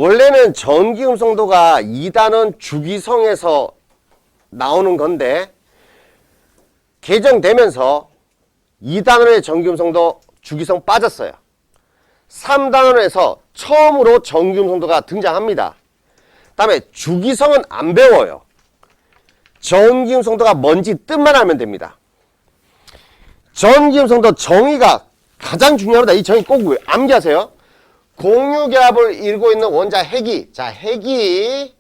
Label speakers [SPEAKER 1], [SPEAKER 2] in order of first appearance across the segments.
[SPEAKER 1] 원래는 전기음성도가 2단원 주기성에서 나오는 건데 개정되면서 2단원의 전기음성도 주기성 빠졌어요. 3단원에서 처음으로 전기음성도가 등장합니다. 그 다음에 주기성은 안 배워요. 전기음성도가 뭔지 뜻만 알면 됩니다. 전기음성도 정의가 가장 중요합니다. 이 정의 꼭 암기하세요. 공유결합을 이루고 있는 원자 핵이, 자, 핵이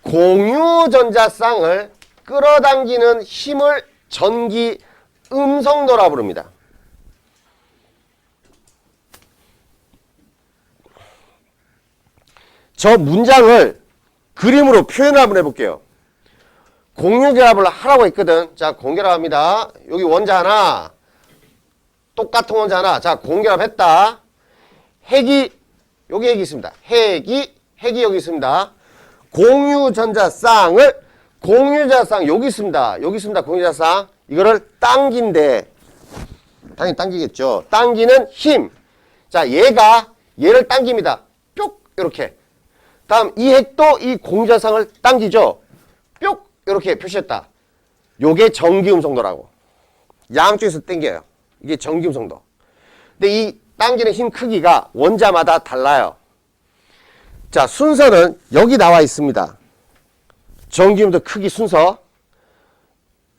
[SPEAKER 1] 공유전자쌍을 끌어당기는 힘을 전기음성도라고 부릅니다. 저 문장을 그림으로 표현을 한번 해볼게요. 공유결합을 하라고 했거든. 자, 공결합니다. 여기 원자 하나, 똑같은 원자 하나. 자, 공결합했다. 핵이, 여기 핵이 있습니다. 핵이 여기 있습니다. 공유전자쌍 여기 있습니다. 여기 있습니다. 공유전자쌍. 이거를 당긴대. 당연히 당기겠죠. 당기는 힘. 자, 얘를 당깁니다. 뿅! 이렇게. 다음, 이 핵도 이 공유전자쌍을 당기죠. 뿅! 이렇게 표시했다. 요게 전기음성도라고. 양쪽에서 당겨요. 이게 전기음성도. 근데 이 당기는 힘 크기가 원자마다 달라요. 자, 순서는 여기 나와 있습니다. 전기음성도 크기 순서.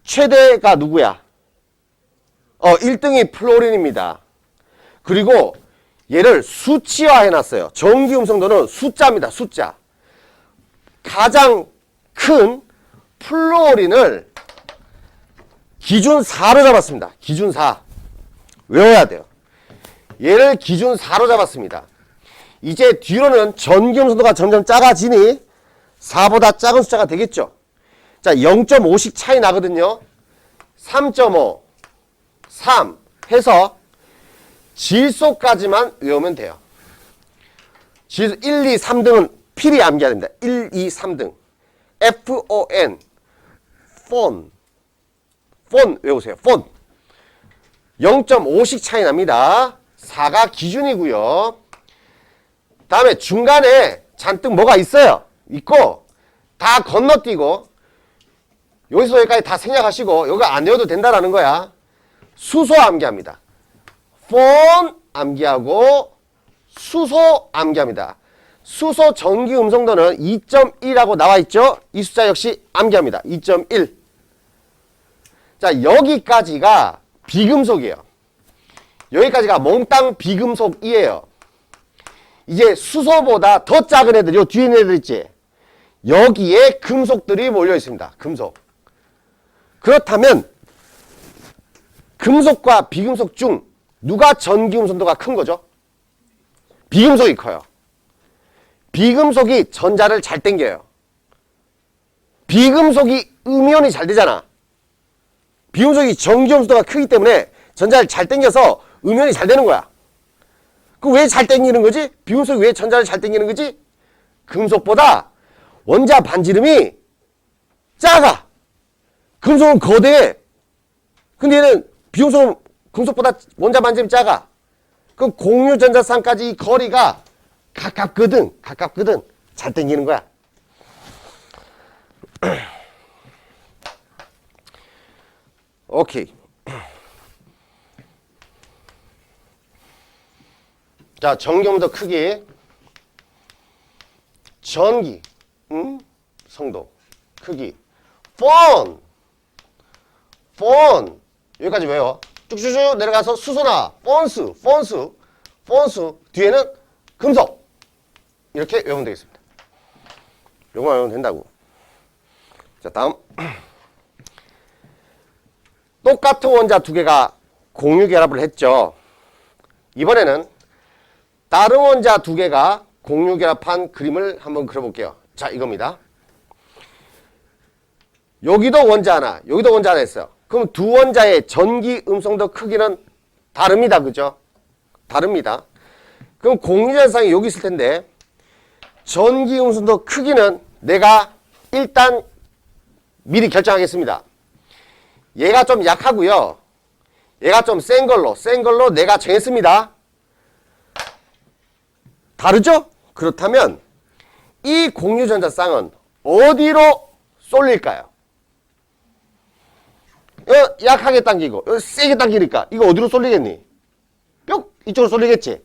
[SPEAKER 1] 최대가 누구야? 1등이 플로린입니다. 그리고 얘를 수치화 해놨어요. 전기음성도는 숫자입니다. 숫자. 가장 큰 플로린을 기준 4로 잡았습니다. 기준 4. 외워야 돼요. 얘를 기준 4로 잡았습니다. 이제 뒤로는 전기음성도가 점점 작아지니 4보다 작은 숫자가 되겠죠. 자, 0.5씩 차이 나거든요. 3.5, 3 해서 질소까지만 외우면 돼요. 질소 1, 2, 3등은 필히 암기해야 됩니다. 1, 2, 3등. FON. 폰 외우세요. 폰. 0.5씩 차이 납니다. 4가 기준이고요. 다음에 중간에 잔뜩 뭐가 있어요. 있고 다 건너뛰고 여기서 여기까지 다 생략하시고 여기 안 외워도 된다라는 거야. 수소 암기합니다. 폰 암기하고 수소 암기합니다. 수소 전기음성도는 2.1이라고 나와 있죠. 이 숫자 역시 암기합니다. 2.1. 자, 여기까지가 비금속이에요. 여기까지가 몽땅 비금속이에요. 이제 수소보다 더 작은 애들, 요 뒤에 있는 애들 있지? 여기에 금속들이 몰려 있습니다. 금속. 그렇다면 금속과 비금속 중 누가 전기음성도가 큰 거죠? 비금속이 커요. 비금속이 전자를 잘 당겨요. 비금속이 음이온이 잘 되잖아. 비금속이 전기음성도가 크기 때문에 전자를 잘 당겨서 음이온이 잘 되는 거야. 그 왜 잘 당기는 거지? 비금속이 왜 전자를 잘 당기는 거지? 금속보다 원자 반지름이 작아. 금속은 거대해. 근데 얘는 비금속은 금속보다 원자 반지름이 작아. 그럼 공유전자쌍까지 이 거리가 가깝거든. 잘 당기는 거야. 오케이. 자, 전기음성도 크기. 전기. 성도. 크기. 폰. 여기까지 외워. 쭉쭉쭉 내려가서 수소나 폰스. 뒤에는 금속. 이렇게 외우면 되겠습니다. 요거만 외우면 된다고. 자, 다음. 똑같은 원자 두 개가 공유결합을 했죠. 이번에는 다른 원자 두 개가 공유결합한 그림을 한번 그려볼게요. 자, 이겁니다. 여기도 원자 하나, 여기도 원자 하나 있어요. 그럼 두 원자의 전기음성도 크기는 다릅니다. 그죠? 다릅니다. 그럼 공유전자쌍이 여기 있을 텐데 전기음성도 크기는 내가 일단 미리 결정하겠습니다. 얘가 좀 약하고요. 얘가 좀 센 걸로 내가 정했습니다. 다르죠? 그렇다면 이 공유전자쌍은 어디로 쏠릴까요? 약하게 당기고 세게 당기니까 이거 어디로 쏠리겠니? 뿅! 이쪽으로 쏠리겠지.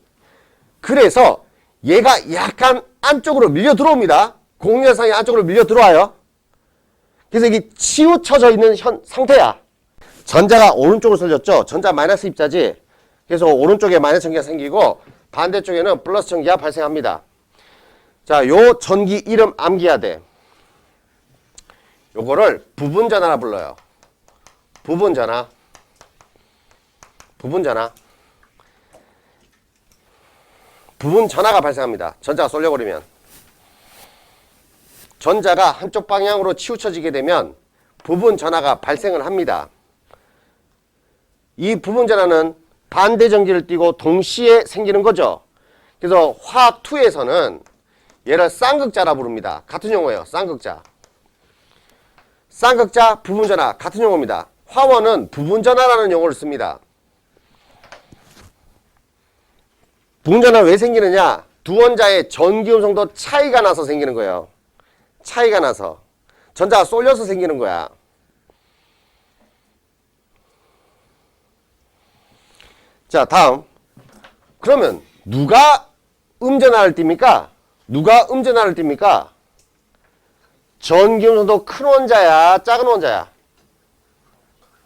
[SPEAKER 1] 그래서 얘가 약간 안쪽으로 밀려 들어옵니다. 공유전자쌍이 안쪽으로 밀려 들어와요. 그래서 이게 치우쳐져 있는 상태야. 전자가 오른쪽으로 쏠렸죠. 전자 마이너스 입자지. 그래서 오른쪽에 마이너스 전기가 생기고 반대쪽에는 플러스 전기가 발생합니다. 자, 요 전기 이름 암기해야 돼. 요거를 부분전하라 불러요. 부분전하. 부분전하가 발생합니다. 전자가 쏠려버리면. 전자가 한쪽 방향으로 치우쳐지게 되면 부분전하가 발생을 합니다. 이 부분전하는 반대 전기를 띠고 동시에 생기는 거죠. 그래서 화학 2에서는 얘를 쌍극자라 부릅니다. 같은 용어예요. 쌍극자. 쌍극자, 부분전하 같은 용어입니다. 화원은 부분전하라는 용어를 씁니다. 부분전하 왜 생기느냐? 두 원자의 전기음성도 차이가 나서 생기는 거예요. 차이가 나서. 전자가 쏠려서 생기는 거야. 자, 다음. 그러면 누가 음전하를 띱니까? 누가 음전하를 띱니까? 전기음성도 큰 원자야, 작은 원자야?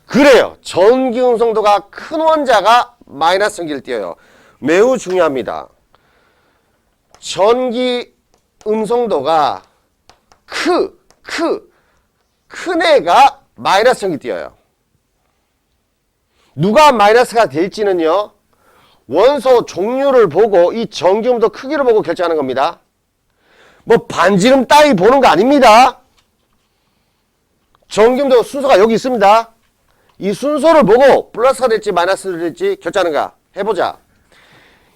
[SPEAKER 1] 그래요. 전기음성도가 큰 원자가 마이너스 전기를 띄어요. 매우 중요합니다. 전기음성도가 큰 애가 마이너스 전기 띄어요. 누가 마이너스가 될지는요, 원소 종류를 보고 이 전기음도 크기를 보고 결정하는 겁니다. 뭐 반지름 따위 보는 거 아닙니다. 전기음도 순서가 여기 있습니다. 이 순서를 보고 플러스가 될지 마이너스가 될지 결정하는 거야. 해보자.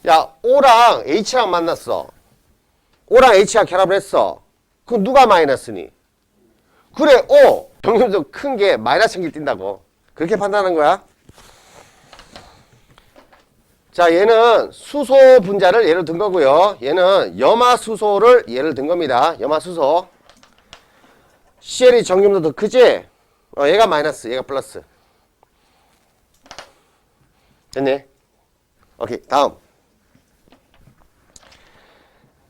[SPEAKER 1] 야, O랑 H랑 만났어. O랑 H가 결합을 했어. 그럼 누가 마이너스니? 그래, O. 전기음도 큰 게 마이너스 전기를 띈다고. 그렇게 판단하는 거야. 자, 얘는 수소 분자를 예를 든 거고요. 얘는 염화수소를 예를 든 겁니다. 염화수소. CL이 전기음도 더 크지? 얘가 마이너스, 얘가 플러스. 됐네? 오케이, 다음.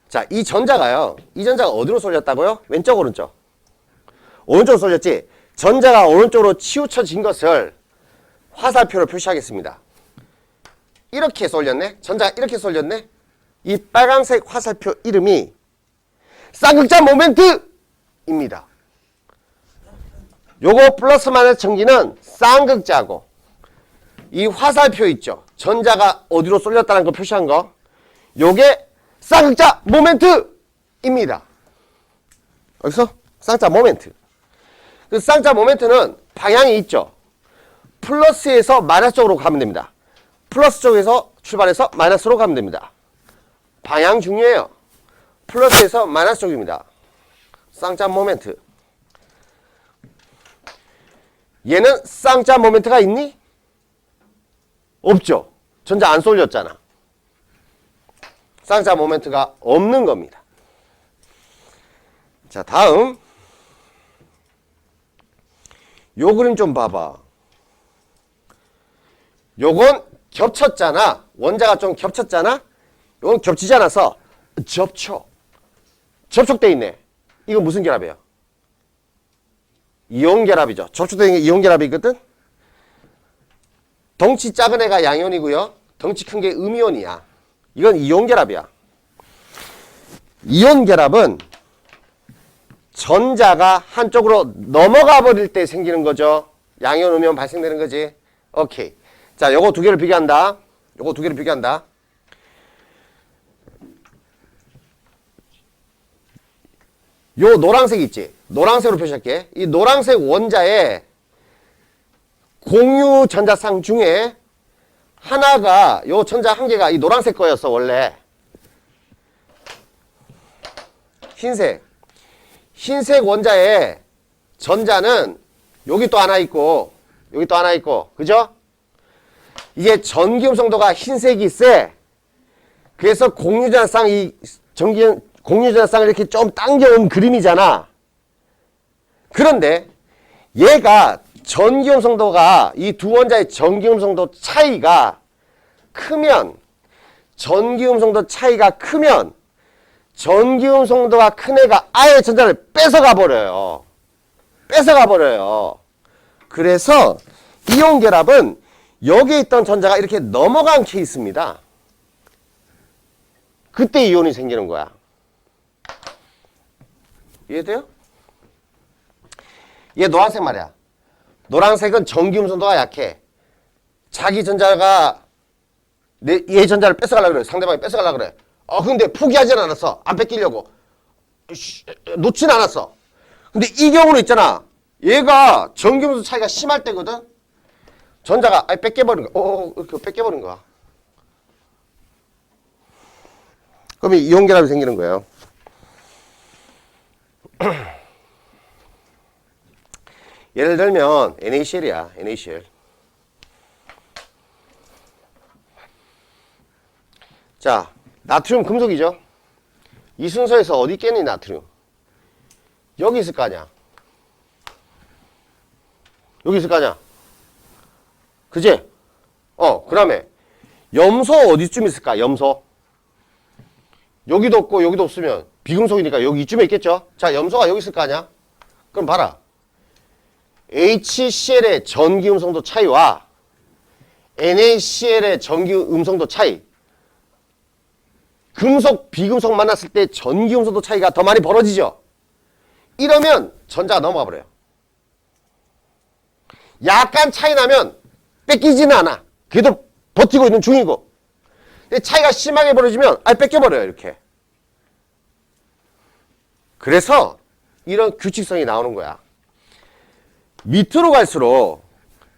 [SPEAKER 1] 자, 이 전자가요. 이 전자가 어디로 쏠렸다고요? 왼쪽, 오른쪽? 오른쪽으로 쏠렸지? 전자가 오른쪽으로 치우쳐진 것을 화살표로 표시하겠습니다. 이렇게 쏠렸네? 전자가 이렇게 쏠렸네? 이 빨간색 화살표 이름이 쌍극자 모멘트입니다. 요거 플러스 마이너스 전기는 쌍극자고, 이 화살표 있죠? 전자가 어디로 쏠렸다는 거 표시한 거, 요게 쌍극자 모멘트입니다. 여기서 쌍극자 모멘트. 그 쌍극자 모멘트는 방향이 있죠? 플러스에서 마이너스 쪽으로 가면 됩니다. 플러스 쪽에서 출발해서 마이너스로 가면 됩니다. 방향 중요해요. 플러스에서 마이너스 쪽입니다. 쌍자 모멘트. 얘는 쌍자 모멘트가 있니? 없죠. 전자 안 쏠렸잖아. 쌍자 모멘트가 없는 겁니다. 자, 다음. 요 그림 좀 봐봐. 요건 겹쳤잖아. 원자가 좀 겹쳤잖아. 이건 겹치지 않아서 접촉돼 있네. 이건 무슨 결합이에요? 이온 결합이죠. 접촉돼 있는 게 이온 결합이거든. 덩치 작은 애가 양이온이고요. 덩치 큰 게 음이온이야. 이건 이온 결합이야. 이온 결합은 전자가 한쪽으로 넘어가 버릴 때 생기는 거죠. 양이온, 음이온 발생되는 거지. 오케이. 자, 요거 두 개를 비교한다. 요거 두 개를 비교한다. 요 노란색 있지? 노란색으로 표시할게. 이 노란색 원자의 공유 전자쌍 중에 하나가, 요 전자 한 개가 이 노란색 거였어, 원래. 흰색 원자의 전자는 여기 또 하나 있고, 여기 또 하나 있고, 그죠? 이게 전기음성도가 흰색이 세. 그래서 공유전자쌍, 이 공유전화쌍을 이렇게 좀 당겨온 그림이잖아. 그런데 얘가 전기음 성도가 이 두 원자의 전기음 성도 차이가 크면 전기음 성도 차이가 크면 전기음 성도가 큰 애가 아예 전자를 뺏어가 버려요. 뺏어가 버려요. 그래서 이온 결합은 여기에 있던 전자가 이렇게 넘어간 케이스입니다. 그때 이온이 생기는 거야. 이해돼요? 얘 노란색 말이야. 노란색은 전기음 성도가 약해. 자기 전자가 얘 전자를 뺏어가려고 그래. 상대방이 뺏어가려고 그래. 근데 포기하진 않았어. 안 뺏기려고. 놓진 않았어. 근데 이 경우는 있잖아. 얘가 전기음 성도 차이가 심할 때거든. 전자가 뺏겨버린 거야. 이렇게 뺏겨버린 거야. 그럼 이온 결합이 생기는 거예요. 예를 들면 NaCl이야. NaCl. 자, 나트륨 금속이죠. 이 순서에서 어디 있겠니 나트륨? 여기 있을 거 아니야. 여기 있을 거 아니야. 그지? 그 다음에 염소 어디쯤 있을까? 염소. 여기도 없고 여기도 없으면 비금속이니까 여기 이쯤에 있겠죠? 자, 염소가 여기 있을 거 아니야? 그럼 봐라. HCl의 전기 음성도 차이와 NaCl의 전기 음성도 차이. 금속, 비금속 만났을 때 전기 음성도 차이가 더 많이 벌어지죠? 이러면 전자가 넘어가 버려요. 약간 차이 나면 뺏기지는 않아. 그래도 버티고 있는 중이고. 근데 차이가 심하게 벌어지면 뺏겨버려요. 이렇게. 그래서 이런 규칙성이 나오는 거야. 밑으로 갈수록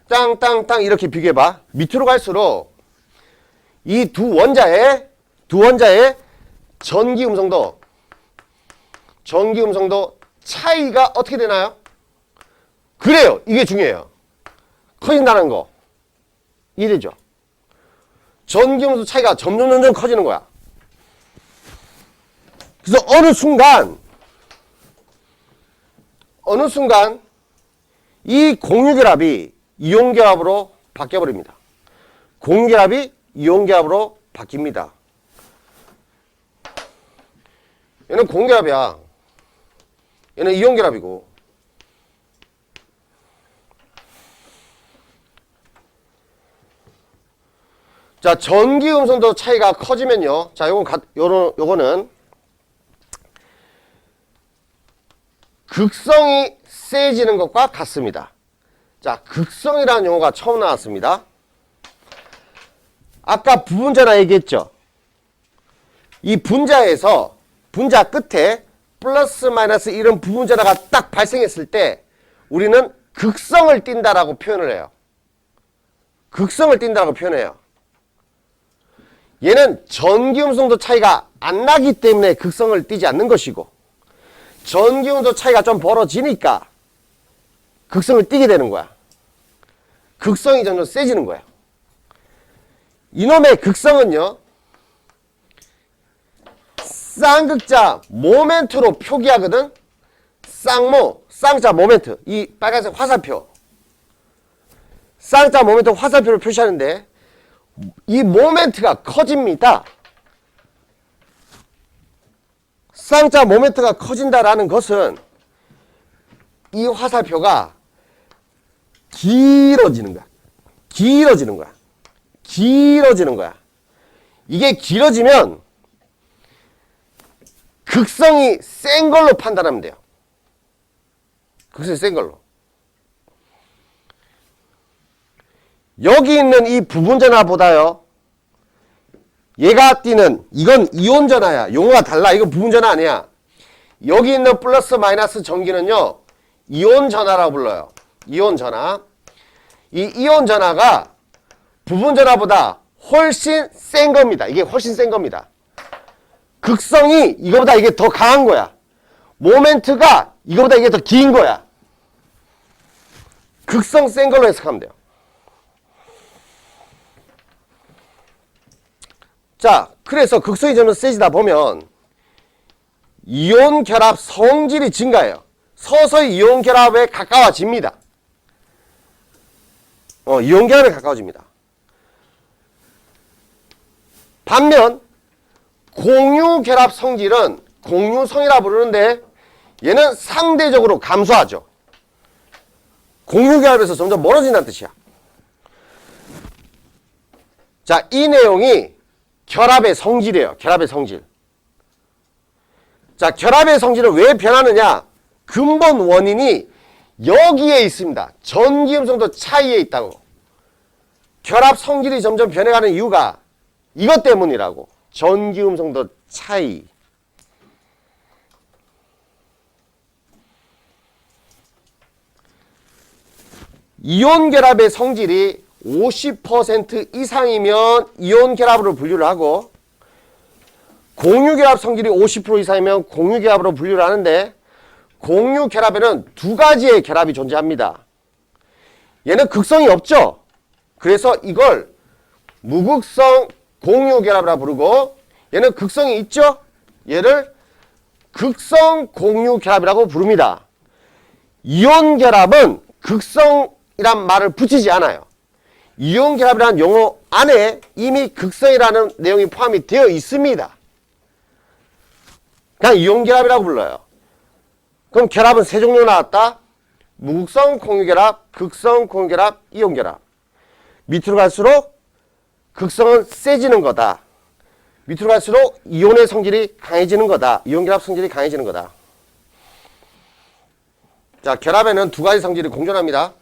[SPEAKER 1] 땅땅땅 이렇게 비교해봐. 밑으로 갈수록 이 두 원자의 전기 음성도 차이가 어떻게 되나요? 그래요. 이게 중요해요. 커진다는 거. 이해되죠? 전기 음성도 차이가 점점 커지는 거야. 그래서 어느 순간 이 공유결합이 이온결합으로 바뀌어버립니다. 공유결합이 이온결합으로 바뀝니다. 얘는 공결합이야. 얘는 이온결합이고. 자, 전기 음성도 차이가 커지면요. 자, 요거는 극성이 세지는 것과 같습니다. 자, 극성이라는 용어가 처음 나왔습니다. 아까 부분자나 얘기했죠. 이 분자에서 분자 끝에 플러스 마이너스 이런 부분자가 딱 발생했을 때 우리는 극성을 띈다라고 표현을 해요. 극성을 띈다라고 표현해요. 얘는 전기음성도 차이가 안 나기 때문에 극성을 띠지 않는 것이고, 전기음도 차이가 좀 벌어지니까 극성을 띠게 되는 거야. 극성이 점점 세지는 거야. 이놈의 극성은요, 쌍극자 모멘트로 표기하거든. 쌍자 모멘트. 이 빨간색 화살표. 쌍자 모멘트 화살표를 표시하는데 이 모멘트가 커집니다. 쌍자 모멘트가 커진다라는 것은 이 화살표가 길어지는 거야. 길어지는 거야. 길어지는 거야. 이게 길어지면 극성이 센 걸로 판단하면 돼요. 극성이 센 걸로. 여기 있는 이 부분전화보다요, 얘가 띄는 이건 이온전화야. 용어가 달라. 이건 부분전화 아니야. 여기 있는 플러스 마이너스 전기는요, 이온전화라고 불러요. 이온전화. 이 이온전화가 부분전화보다 훨씬 센 겁니다. 이게 훨씬 센 겁니다. 극성이 이거보다 이게 더 강한 거야. 모멘트가 이거보다 이게 더 긴 거야. 극성 센 걸로 해석하면 돼요. 자, 그래서 극성이 점점 세지다 보면 이온 결합 성질이 증가해요. 서서히 이온 결합에 가까워집니다. 이온 결합에 가까워집니다. 반면 공유 결합 성질은 공유성이라 부르는데 얘는 상대적으로 감소하죠. 공유 결합에서 점점 멀어진다는 뜻이야. 자, 이 내용이 결합의 성질이에요. 결합의 성질. 자, 결합의 성질은 왜 변하느냐? 근본 원인이 여기에 있습니다. 전기음성도 차이에 있다고. 결합 성질이 점점 변해가는 이유가 이것 때문이라고. 전기음성도 차이. 이온 결합의 성질이 50% 이상이면 이온 결합으로 분류를 하고, 공유 결합 성질이 50% 이상이면 공유 결합으로 분류를 하는데, 공유 결합에는 두 가지의 결합이 존재합니다. 얘는 극성이 없죠. 그래서 이걸 무극성 공유 결합이라 부르고, 얘는 극성이 있죠. 얘를 극성 공유 결합이라고 부릅니다. 이온 결합은 극성이란 말을 붙이지 않아요. 이온 결합이라는 용어 안에 이미 극성이라는 내용이 포함이 되어 있습니다. 그냥 이온 결합이라고 불러요. 그럼 결합은 세 종류 나왔다. 무극성 공유결합, 극성 공유결합, 이온결합. 밑으로 갈수록 극성은 세지는 거다. 밑으로 갈수록 이온의 성질이 강해지는 거다. 이온결합 성질이 강해지는 거다. 자, 결합에는 두 가지 성질이 공존합니다.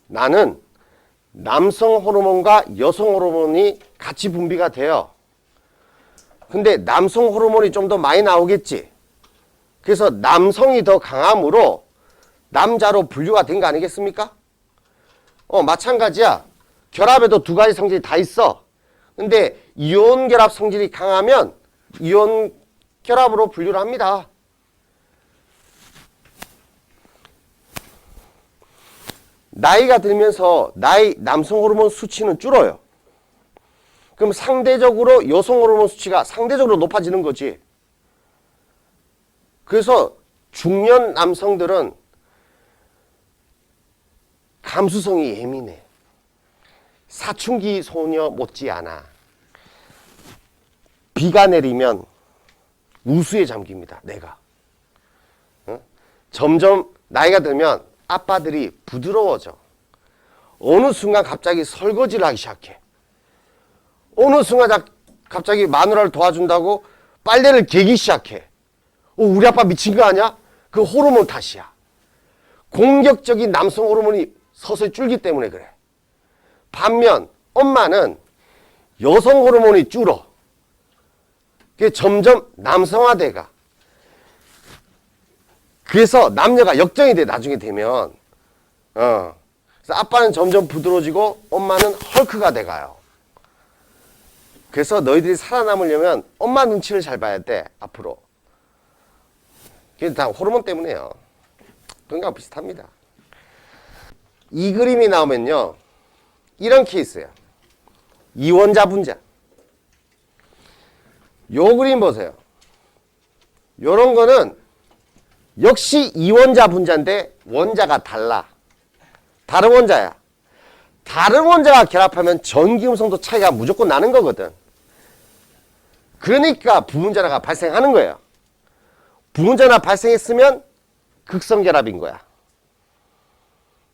[SPEAKER 1] 나는 남성 호르몬과 여성 호르몬이 같이 분비가 돼요. 근데 남성 호르몬이 좀 더 많이 나오겠지. 그래서 남성이 더 강함으로 남자로 분류가 된 거 아니겠습니까? 마찬가지야. 결합에도 두 가지 성질이 다 있어. 근데 이온 결합 성질이 강하면 이온 결합으로 분류를 합니다. 나이가 들면서 남성 호르몬 수치는 줄어요. 그럼 상대적으로 여성 호르몬 수치가 상대적으로 높아지는 거지. 그래서 중년 남성들은 감수성이 예민해. 사춘기 소녀 못지않아. 비가 내리면 우수에 잠깁니다. 내가. 점점 나이가 들면 아빠들이 부드러워져. 어느 순간 갑자기 설거지를 하기 시작해. 어느 순간 갑자기 마누라를 도와준다고 빨래를 개기 시작해. 우리 아빠 미친 거 아니야? 그 호르몬 탓이야. 공격적인 남성 호르몬이 서서히 줄기 때문에 그래. 반면 엄마는 여성 호르몬이 줄어. 그게 점점 남성화돼가. 그래서 남녀가 역정이 돼. 나중에 되면. 그래서 아빠는 점점 부드러워지고 엄마는 헐크가 돼가요. 그래서 너희들이 살아남으려면 엄마 눈치를 잘 봐야 돼. 앞으로. 그게 다 호르몬 때문에요. 그런 거랑 비슷합니다. 이 그림이 나오면요. 이런 케이스예요. 이원자 분자. 요 그림 보세요. 요런 거는 역시 이원자 분자인데 원자가 달라. 다른 원자야. 다른 원자가 결합하면 전기음성도 차이가 무조건 나는 거거든. 그러니까 부분전화가 발생하는 거예요. 부분전화 발생했으면 극성결합인 거야.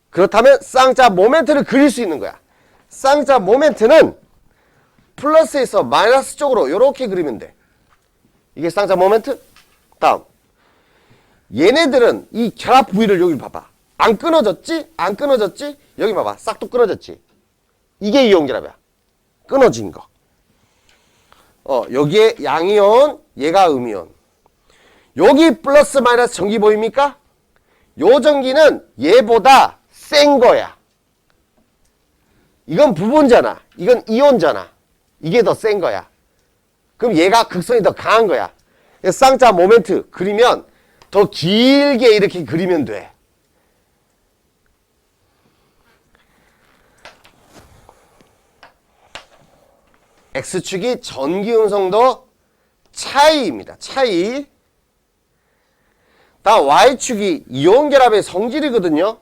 [SPEAKER 1] 그렇다면 쌍자 모멘트를 그릴 수 있는 거야. 쌍자 모멘트는 플러스에서 마이너스 쪽으로 이렇게 그리면 돼. 이게 쌍자 모멘트. 다음. 얘네들은 이 결합 부위를 여기 봐봐. 안 끊어졌지? 안 끊어졌지? 여기 봐봐. 싹둑 끊어졌지? 이게 이온결합이야. 끊어진 거. 여기에 양이온, 얘가 음이온. 여기 플러스 마이너스 전기 보입니까? 요 전기는 얘보다 센 거야. 이건 부분잖아. 이건 이온잖아. 이게 더 센 거야. 그럼 얘가 극성이 더 강한 거야. 쌍자 모멘트 그리면 더 길게 이렇게 그리면 돼. X축이 전기음성도 차이입니다. 차이. 다음 Y축이 이온결합의 성질이거든요.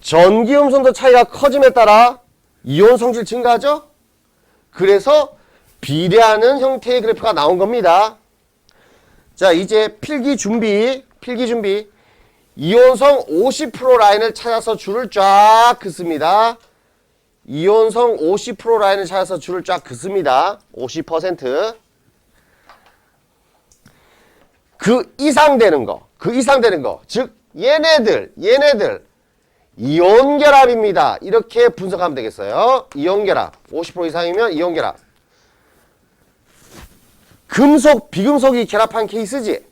[SPEAKER 1] 전기음성도 차이가 커짐에 따라 이온 성질 증가하죠? 그래서 비례하는 형태의 그래프가 나온 겁니다. 자, 이제 필기 준비. 이온성 50% 라인을 찾아서 줄을 쫙 긋습니다. 이온성 50% 라인을 찾아서 줄을 쫙 긋습니다. 50%. 그 이상 되는 거. 즉, 얘네들. 이온결합입니다. 이렇게 분석하면 되겠어요. 이온결합. 50% 이상이면 이온결합. 금속, 비금속이 결합한 케이스지?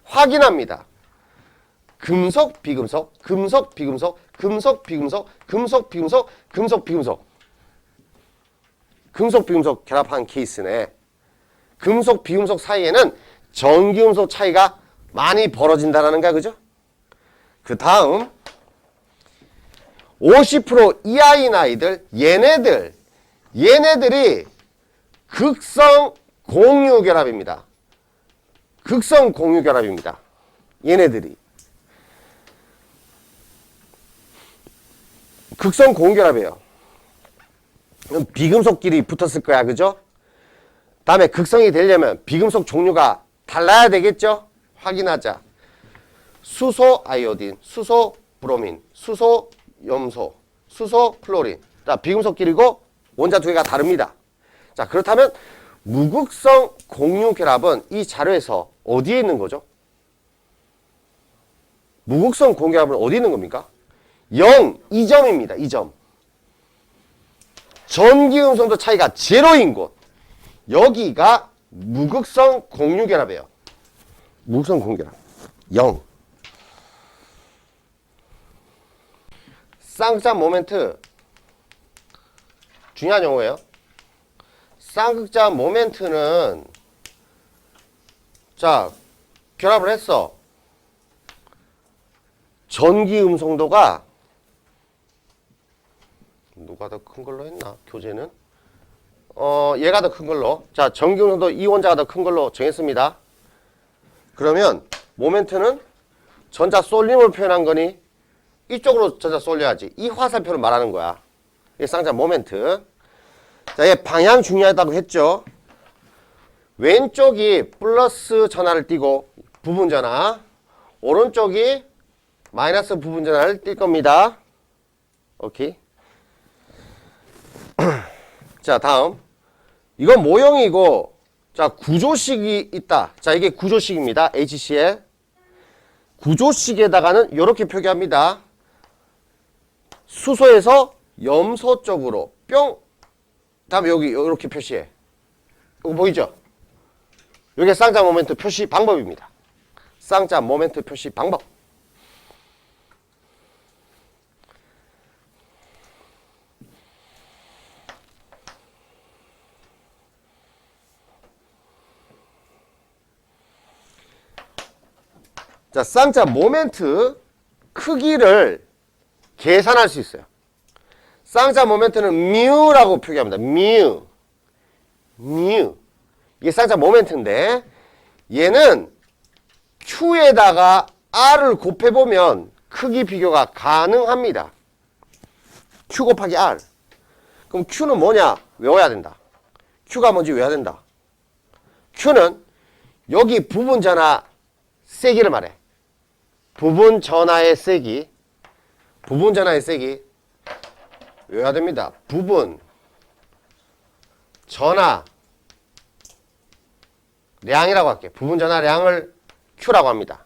[SPEAKER 1] 확인합니다. 금속, 비금속, 금속, 비금속, 금속, 비금속, 금속, 비금속, 금속, 비금속. 금속, 비금속 결합한 케이스네. 금속, 비금속 사이에는 전기음속 차이가 많이 벌어진다는 거야, 그죠? 그 다음 50% 이하인 아이들, 얘네들이 극성 공유결합입니다. 극성 공유결합입니다. 얘네들이. 극성 공유결합이에요. 비금속끼리 붙었을 거야, 그죠? 다음에 극성이 되려면 비금속 종류가 달라야 되겠죠? 확인하자. 수소 아이오딘, 수소 브로민, 수소 염소, 수소 플로린. 자, 비금속끼리고 원자 두 개가 다릅니다. 자, 그렇다면 무극성 공유결합은 이 자료에서 어디에 있는 거죠? 무극성 공유결합은 어디 있는 겁니까? 0, 2점입니다. 2점. 전기음성도 차이가 제로인 곳. 여기가 무극성 공유결합이에요. 무극성 공유결합. 0. 쌍극자 모멘트. 중요한 용어예요. 쌍극자 모멘트는 자, 결합을 했어. 전기음성도가 누가 더 큰 걸로 했나? 교재는? 얘가 더 큰 걸로. 자, 전기음성도 이 원자가 더 큰 걸로 정했습니다. 그러면 모멘트는 전자 쏠림을 표현한 거니 이쪽으로 전자 쏠려야지. 이 화살표를 말하는 거야. 이게 쌍극자 모멘트. 자, 얘 방향 중요하다고 했죠. 왼쪽이 플러스 전하를 띠고 부분 전하, 오른쪽이 마이너스 부분 전하를 띌 겁니다. 오케이. 자, 다음. 이건 모형이고, 자, 구조식이 있다. 자, 이게 구조식입니다. HCl. 구조식에다가는 이렇게 표기합니다. 수소에서 염소 쪽으로 뿅. 다음에 여기 이렇게 표시해. 이거 보이죠? 이게 쌍자 모멘트 표시 방법입니다. 쌍자 모멘트 표시 방법. 자, 쌍자 모멘트 크기를 계산할 수 있어요. 쌍자 모멘트는 뮤라고 표기합니다. 뮤. 이게 쌍자 모멘트인데 얘는 Q에다가 R을 곱해보면 크기 비교가 가능합니다. Q 곱하기 R. 그럼 Q는 뭐냐? 외워야 된다. Q가 뭔지 외워야 된다. Q는 여기 부분 전하 세기를 말해. 부분 전하의 세기. 부분 전하의 세기. 외워야 됩니다. 부분 전하 량이라고 할게. 부분 전하량을 Q라고 합니다.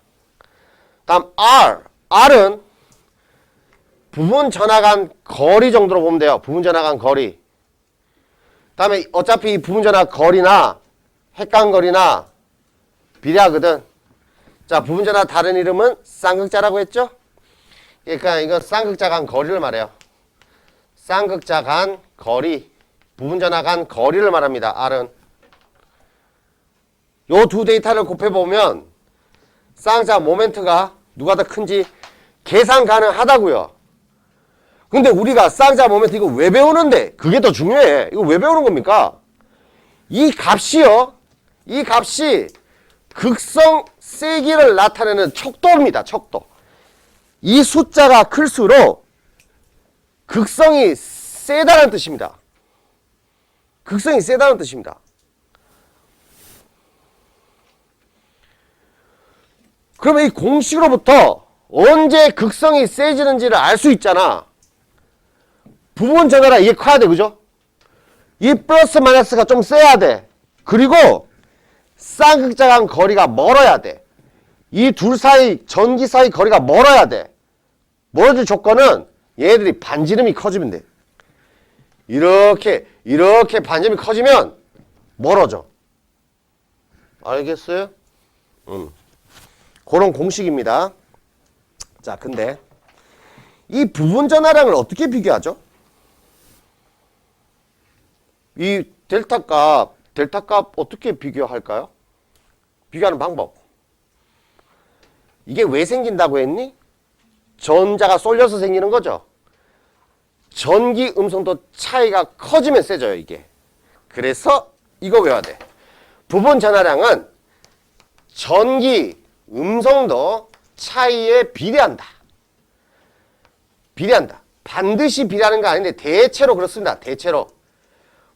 [SPEAKER 1] 다음 R은 부분 전하 간 거리 정도로 보면 돼요. 부분 전하 간 거리. 다음에 어차피 부분 전하 거리나 핵간 거리나 비례하거든. 자, 부분 전하 다른 이름은 쌍극자라고 했죠? 그러니까 이건 쌍극자 간 거리를 말해요. 쌍극자 간 거리, 부분 전하 간 거리를 말합니다. R은. 요 두 데이터를 곱해보면 쌍극자 모멘트가 누가 더 큰지 계산 가능하다고요. 근데 우리가 쌍극자 모멘트 이거 왜 배우는데? 그게 더 중요해. 이거 왜 배우는 겁니까? 이 값이요. 이 값이 극성 세기를 나타내는 척도입니다. 척도. 이 숫자가 클수록 극성이 세다는 뜻입니다. 극성이 세다는 뜻입니다. 그러면 이 공식으로부터 언제 극성이 세지는지를 알 수 있잖아. 부분 전하라 이게 커야 돼. 그죠? 이 플러스 마이너스가 좀 세야 돼. 그리고 쌍극자 간 거리가 멀어야 돼. 이 둘 사이 전기 사이 거리가 멀어야 돼. 멀어질 조건은 얘네들이 반지름이 커지면 돼. 이렇게 반지름이 커지면 멀어져. 알겠어요? 그런 공식입니다. 자, 근데 이 부분 전하량을 어떻게 비교하죠? 이 델타 값 어떻게 비교할까요? 비교하는 방법. 이게 왜 생긴다고 했니? 전자가 쏠려서 생기는 거죠. 전기 음성도 차이가 커지면 세져요, 이게. 그래서 이거 외워야 돼. 부분 전하량은 전기 음성도 차이에 비례한다. 비례한다. 반드시 비례하는 거 아닌데 대체로 그렇습니다. 대체로.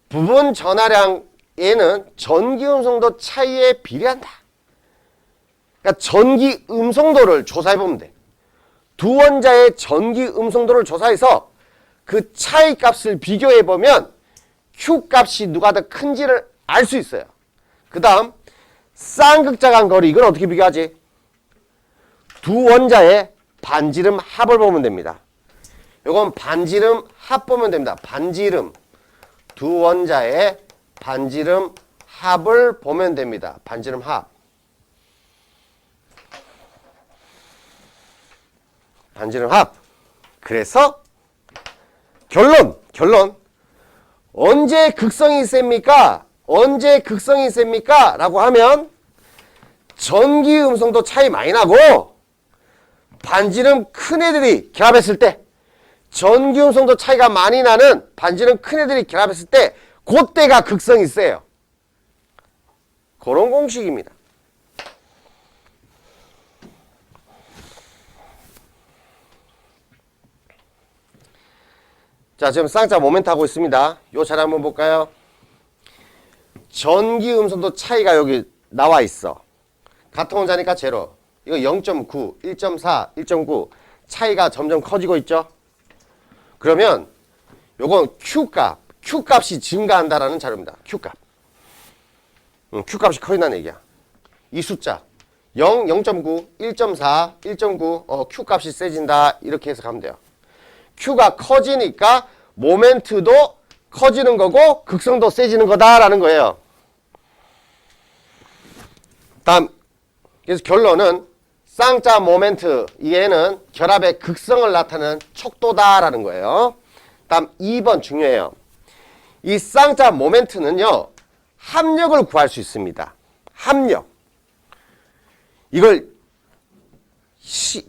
[SPEAKER 1] 부분 전하량에는 전기 음성도 차이에 비례한다. 그러니까 전기 음성도를 조사해 보면 돼. 두 원자의 전기 음성도를 조사해서 그 차이 값을 비교해 보면 Q 값이 누가 더 큰지를 알 수 있어요. 그 다음 쌍극자 간 거리 이건 어떻게 비교하지? 두 원자의 반지름 합을 보면 됩니다. 이건 반지름 합 보면 됩니다. 반지름 두 원자의 반지름 합을 보면 됩니다. 반지름 합. 반지름 합. 그래서 결론. 언제 극성이 셉니까? 언제 극성이 셉니까? 라고 하면 전기 음성도 차이 많이 나고 반지름 큰 애들이 결합했을 때 전기 음성도 차이가 많이 나는 반지름 큰 애들이 결합했을 때 그때가 극성이 세요. 그런 공식입니다. 자, 지금 쌍자 모멘트 하고 있습니다. 요 자리 한번 볼까요? 전기 음성도 차이가 여기 나와 있어. 같은 원자니까 제로. 이거 0.9, 1.4, 1.9 차이가 점점 커지고 있죠? 그러면 요건 Q값이 증가한다라는 자료입니다. Q값. Q값이 커진다는 얘기야. 이 숫자 0, 0.9, 1.4, 1.9 Q값이 세진다 이렇게 해서 가면 돼요. Q가 커지니까 모멘트도 커지는 거고 극성도 세지는 거다라는 거예요. 다음 그래서 결론은 쌍자 모멘트 얘는 결합의 극성을 나타내는 척도다라는 거예요. 다음 2번 중요해요. 이 쌍자 모멘트는요. 합력을 구할 수 있습니다. 합력. 이걸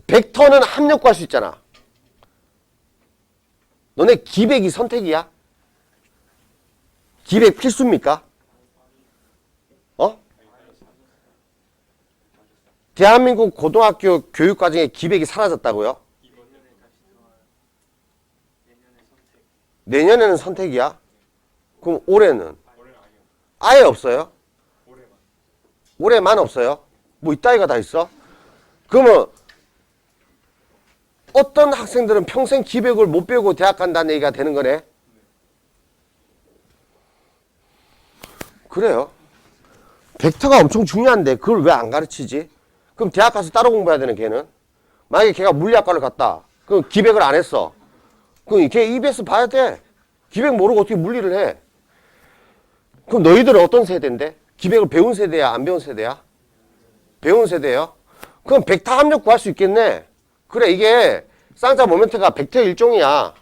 [SPEAKER 1] 벡터는 합력 구할 수 있잖아. 너네 기백이 선택이야? 기백 필수입니까? 대한민국 고등학교 교육과정에 기백이 사라졌다고요? 내년에는 선택이야? 그럼 올해는? 아예 없어요? 올해만 없어요? 뭐 이따위가 다 있어? 그러면 어떤 학생들은 평생 기백을 못 배우고 대학 간다는 얘기가 되는 거네? 그래요. 벡터가 엄청 중요한데 그걸 왜 안 가르치지? 그럼 대학 가서 따로 공부해야 되는 걔는? 만약에 걔가 물리학과를 갔다. 그럼 기백을 안 했어. 그럼 걔 EBS 봐야 돼. 기백 모르고 어떻게 물리를 해? 그럼 너희들은 어떤 세대인데? 기백을 배운 세대야? 안 배운 세대야? 배운 세대예요? 그럼 벡터 합력 구할 수 있겠네. 그래 이게 쌍자 모멘트가 벡터 일종이야.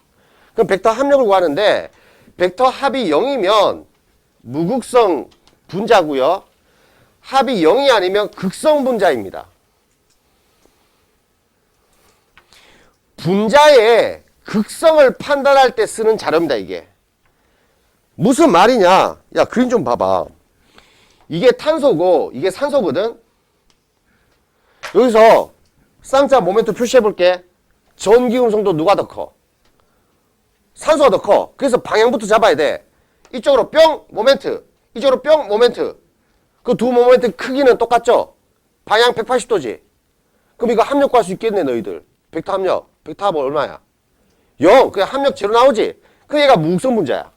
[SPEAKER 1] 그럼 벡터 합력을 구하는데 벡터 합이 0이면 무극성 분자고요. 합이 0이 아니면 극성 분자입니다. 분자의 극성을 판단할 때 쓰는 자료입니다. 이게 무슨 말이냐? 야, 그림 좀 봐봐. 이게 탄소고 이게 산소거든. 여기서 쌍자 모멘트 표시해 볼게. 전기 음성도 누가 더 커? 산소가 더 커. 그래서 방향부터 잡아야 돼. 이쪽으로 뿅 모멘트, 이쪽으로 뿅 모멘트. 그 두 모멘트 크기는 똑같죠? 방향 180도지. 그럼 이거 합력 구할 수 있겠네 너희들. 벡터 합력. 벡터 합은 얼마야? 0. 그냥 합력 제로 나오지. 그 얘가 무극성 분자야.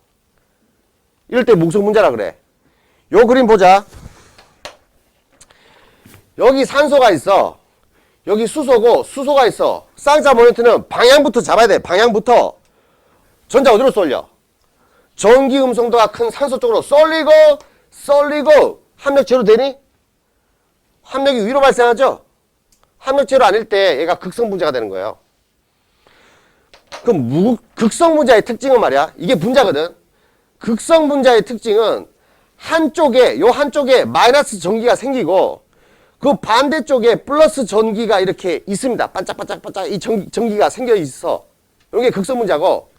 [SPEAKER 1] 이럴 때 무극성 분자라 그래. 요 그림 보자. 여기 산소가 있어. 여기 수소고 수소가 있어. 쌍자 모멘트는 방향부터 잡아야 돼. 방향부터. 전자 어디로 쏠려? 전기 음성도가 큰 산소 쪽으로 쏠리고 합력 제로 되니? 합력이 위로 발생하죠? 합력 제로 아닐 때 얘가 극성 분자가 되는 거예요. 그럼 극성 분자의 특징은 말이야. 이게 분자거든. 극성 분자의 특징은 한쪽에, 요 한쪽에 마이너스 전기가 생기고 그 반대쪽에 플러스 전기가 이렇게 있습니다. 반짝반짝반짝 이 전기가 생겨 있어. 이게 극성 분자고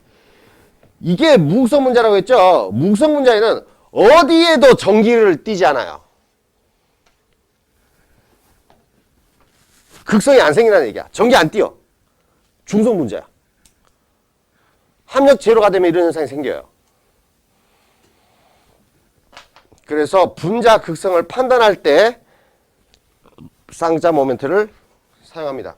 [SPEAKER 1] 이게 무극성 분자라고 했죠. 무극성 분자에는 어디에도 전기를 띠지 않아요. 극성이 안 생긴다는 얘기야. 전기 안 띄어. 중성 분자야. 합력 제로가 되면 이런 현상이 생겨요. 그래서 분자 극성을 판단할 때 쌍자 모멘트를 사용합니다.